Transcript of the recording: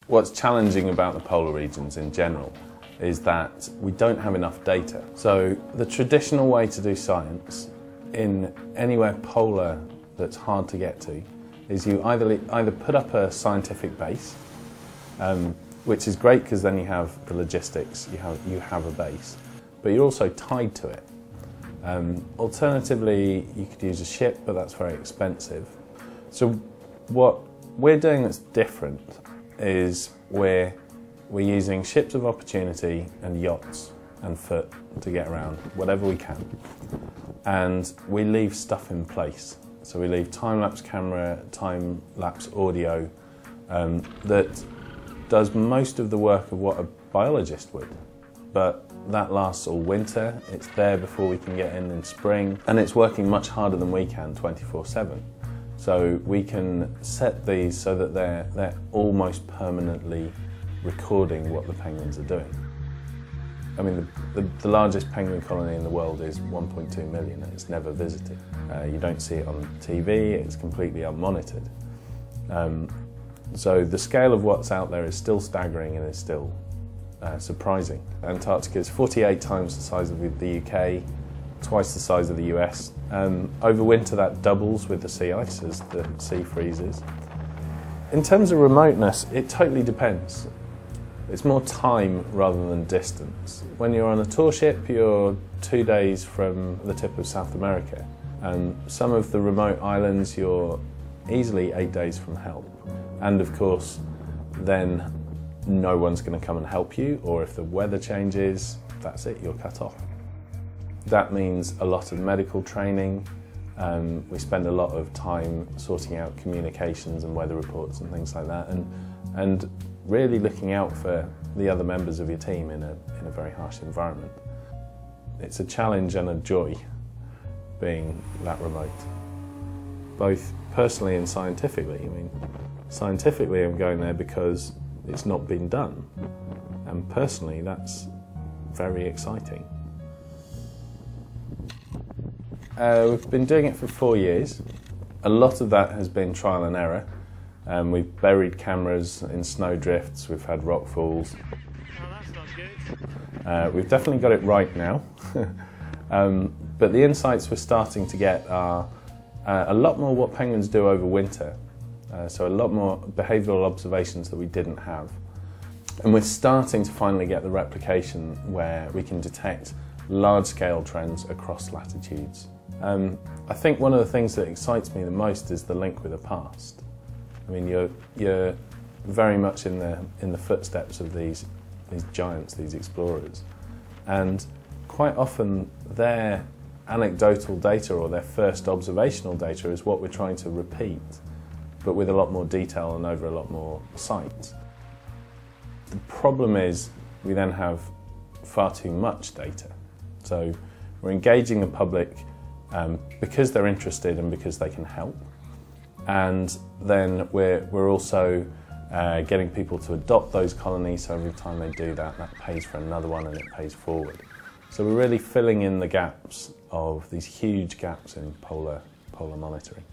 What's challenging about the polar regions in general is that we don't have enough data. So the traditional way to do science in anywhere polar that's hard to get to is you either put up a scientific base, which is great because then you have the logistics, you have a base, but you're also tied to it. Alternatively, you could use a ship, but that's very expensive. So what we're doing that's different is we're using ships of opportunity and yachts and foot to get around, whatever we can. And we leave stuff in place. So we leave time-lapse camera, time-lapse audio that does most of the work of what a biologist would. But that lasts all winter, it's there before we can get in spring, and it's working much harder than we can 24/7. So we can set these so that they're almost permanently recording what the penguins are doing. I mean, the largest penguin colony in the world is 1.2 million and it's never visited. You don't see it on TV, it's completely unmonitored. So the scale of what's out there is still staggering and is still surprising. Antarctica is 48 times the size of the UK, twice the size of the US. Over winter that doubles with the sea ice as the sea freezes. In terms of remoteness, it totally depends. It's more time rather than distance. When you're on a tour ship, you're 2 days from the tip of South America. Some of the remote islands, you're easily 8 days from help. And of course, then no one's going to come and help you, or if the weather changes, that's it, you're cut off. That means a lot of medical training. We spend a lot of time sorting out communications and weather reports and things like that, and really looking out for the other members of your team in a very harsh environment. It's a challenge and a joy being that remote, both personally and scientifically. I mean, scientifically I'm going there because it's not been done, and personally that's very exciting. We've been doing it for 4 years. A lot of that has been trial and error. We've buried cameras in snowdrifts, we've had rock falls. Oh, that's not good. We've definitely got it right now. But the insights we're starting to get are a lot more what penguins do over winter. So a lot more behavioural observations that we didn't have. And we're starting to finally get the replication where we can detect large-scale trends across latitudes. I think one of the things that excites me the most is the link with the past. I mean, you're very much in the footsteps of these giants, these explorers, and quite often their anecdotal data or their first observational data is what we're trying to repeat, but with a lot more detail and over a lot more sites. The problem is we then have far too much data. So we're engaging the public because they're interested and because they can help. And then we're also getting people to adopt those colonies, so every time they do that, that pays for another one and it pays forward. So we're really filling in the gaps of these huge gaps in polar monitoring.